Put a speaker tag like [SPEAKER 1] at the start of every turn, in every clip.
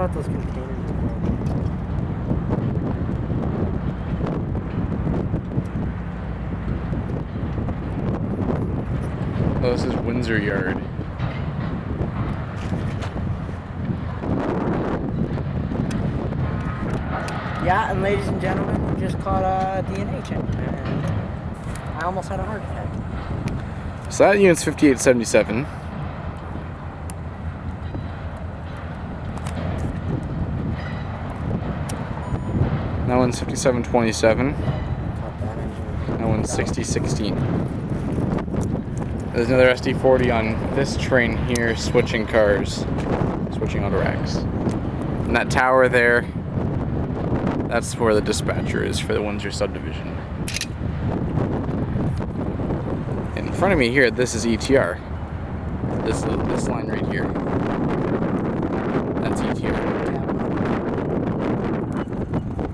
[SPEAKER 1] know what those containers are.
[SPEAKER 2] Oh, this is Windsor Yard.
[SPEAKER 1] Yeah, and ladies and gentlemen, just caught a DNA check, and I almost had a heart attack.
[SPEAKER 2] So that unit's 5877. That one's 5727. That one's 6016. There's another SD40 on this train here, switching cars, switching auto racks. And that tower there, that's where the dispatcher is for the Windsor subdivision. In front of me here, this is ETR. This line right here. That's ETR.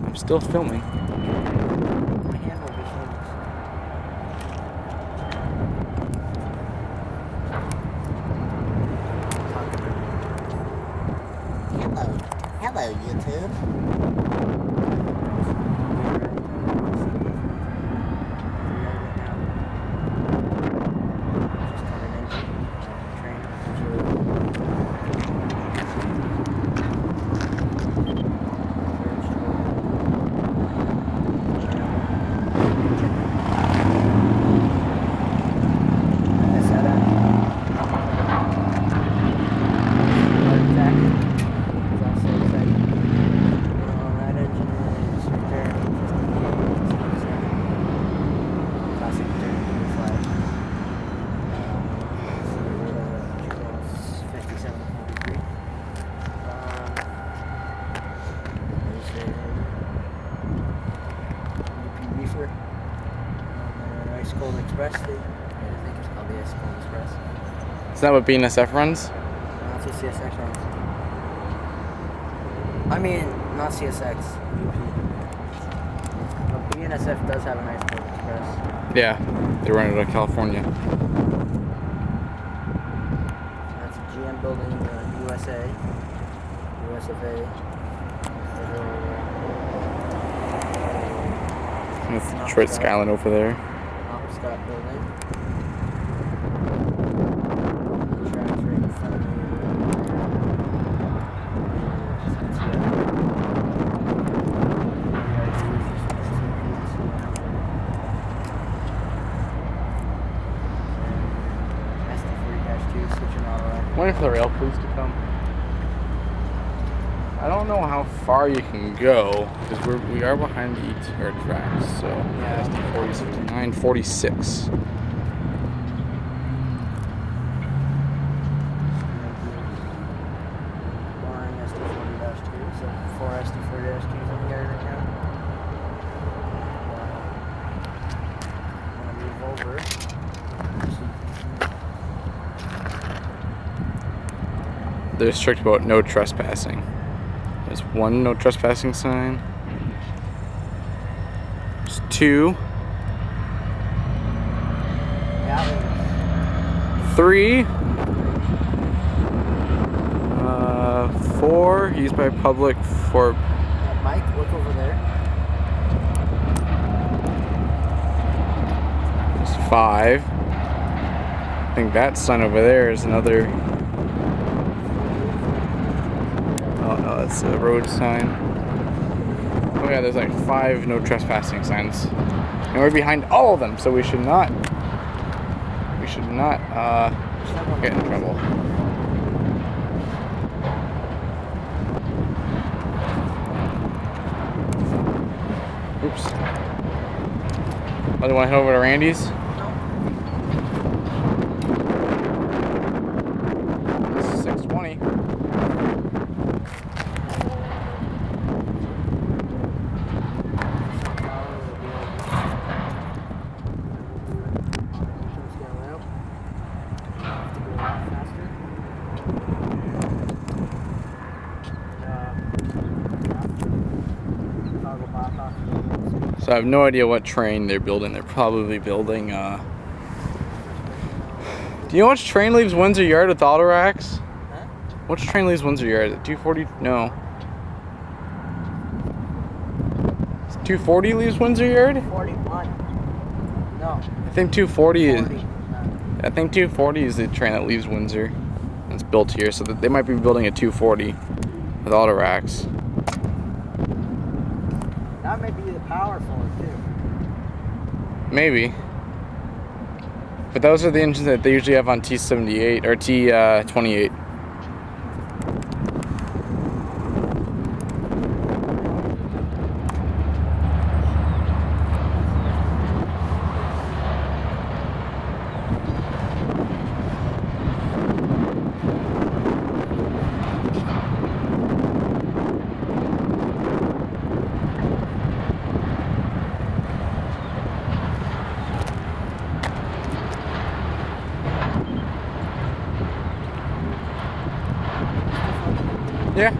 [SPEAKER 2] I'm still filming.
[SPEAKER 1] My hand will be Hello, YouTube. Express, I think it's called the Ice Cold Express.
[SPEAKER 2] Is that what BNSF runs?
[SPEAKER 1] That's what CSX runs. I mean, not CSX, UP. But BNSF does have an Ice Cold Express.
[SPEAKER 2] Yeah, they run it out of California.
[SPEAKER 1] That's a GM building, USA, USFA.
[SPEAKER 2] That's Detroit Skyline over there.
[SPEAKER 1] Scott building. The tracks right in front of me. SD40-2 switching auto rack.
[SPEAKER 2] Waiting for the rail police to come. I don't know how far you can go because we are behind the ETR tracks. So yeah, SD40 is 5946.
[SPEAKER 1] Barring SD40-2, so 4 SD40-2s in the yard right now. I'm gonna move over.
[SPEAKER 2] they're strict about no trespassing. There's one no trespassing sign. There's two.
[SPEAKER 1] Yeah.
[SPEAKER 2] 3. 4. Used by public for.
[SPEAKER 1] Mike, look over there.
[SPEAKER 2] There's 5. I think that sign over there is another. Oh no, that's a road sign. Oh yeah, there's like 5 no trespassing signs, and we're behind all of them, so we should not get in trouble. Oops. Oh, do you want to head over to Randy's? This is 6:20. So I have no idea what train they're building. They're probably building, do you know which train leaves Windsor Yard with auto racks?
[SPEAKER 1] Huh?
[SPEAKER 2] Which train leaves Windsor Yard? Is it 240? No. 240 leaves Windsor Yard?
[SPEAKER 1] 41. No.
[SPEAKER 2] I think 240 is.
[SPEAKER 1] 40.
[SPEAKER 2] I think 240 is the train that leaves Windsor. It's built here, so that they might be building a 240 with auto racks.
[SPEAKER 1] That may be the power for it too.
[SPEAKER 2] Maybe. But those are the engines that they usually have on T78 or T28. Yeah.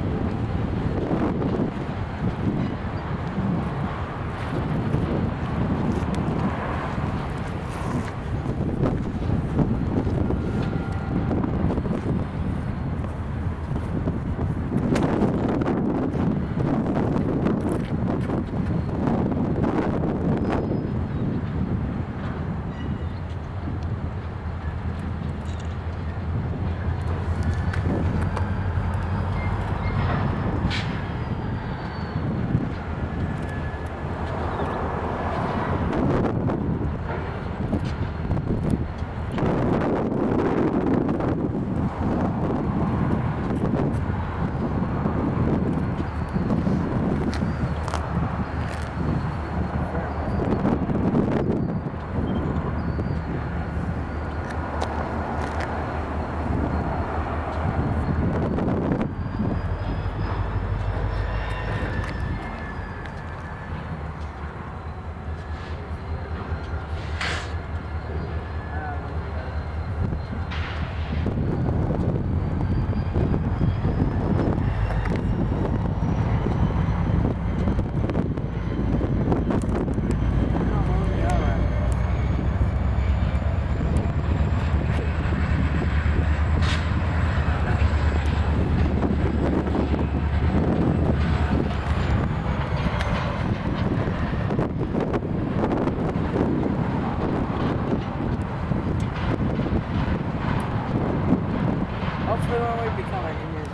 [SPEAKER 1] Hopefully when we become engineers,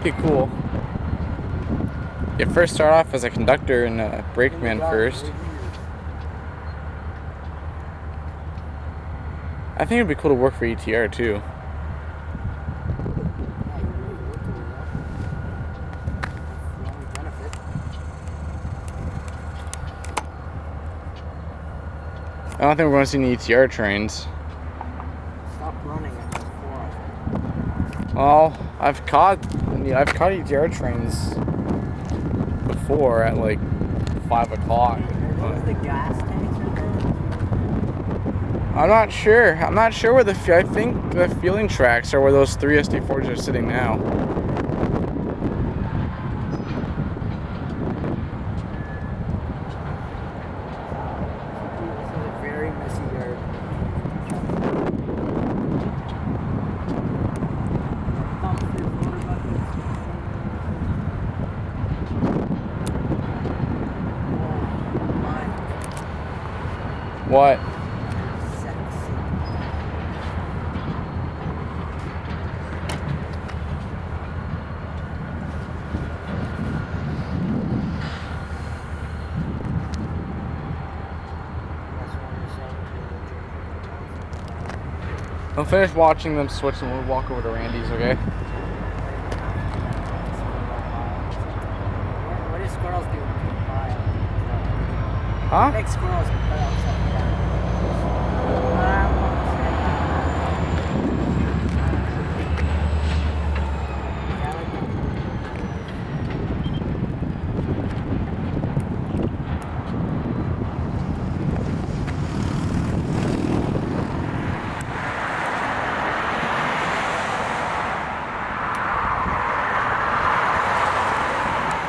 [SPEAKER 2] Be cool. You first start off as a conductor and a brakeman first. I think it'd be cool to work for ETR too. I don't think we're going to see any ETR trains.
[SPEAKER 1] Stop running at this forest.
[SPEAKER 2] Well, I've caught ETR trains before at like 5 o'clock.
[SPEAKER 1] Are those the gas tanks right there?
[SPEAKER 2] I'm not sure. I'm not sure where I think the fueling tracks are where those 3 SD4s are sitting now.
[SPEAKER 1] This is a very messy yard.
[SPEAKER 2] What? I'll finish watching them switch and we'll walk over to Randy's, okay?
[SPEAKER 1] What do squirrels do?
[SPEAKER 2] Huh?
[SPEAKER 1] Big squirrels.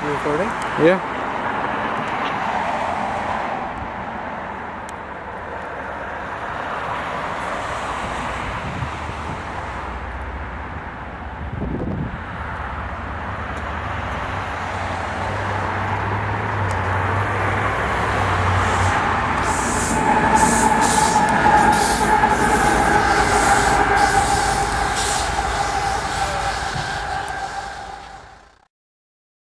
[SPEAKER 2] You recording? Yeah.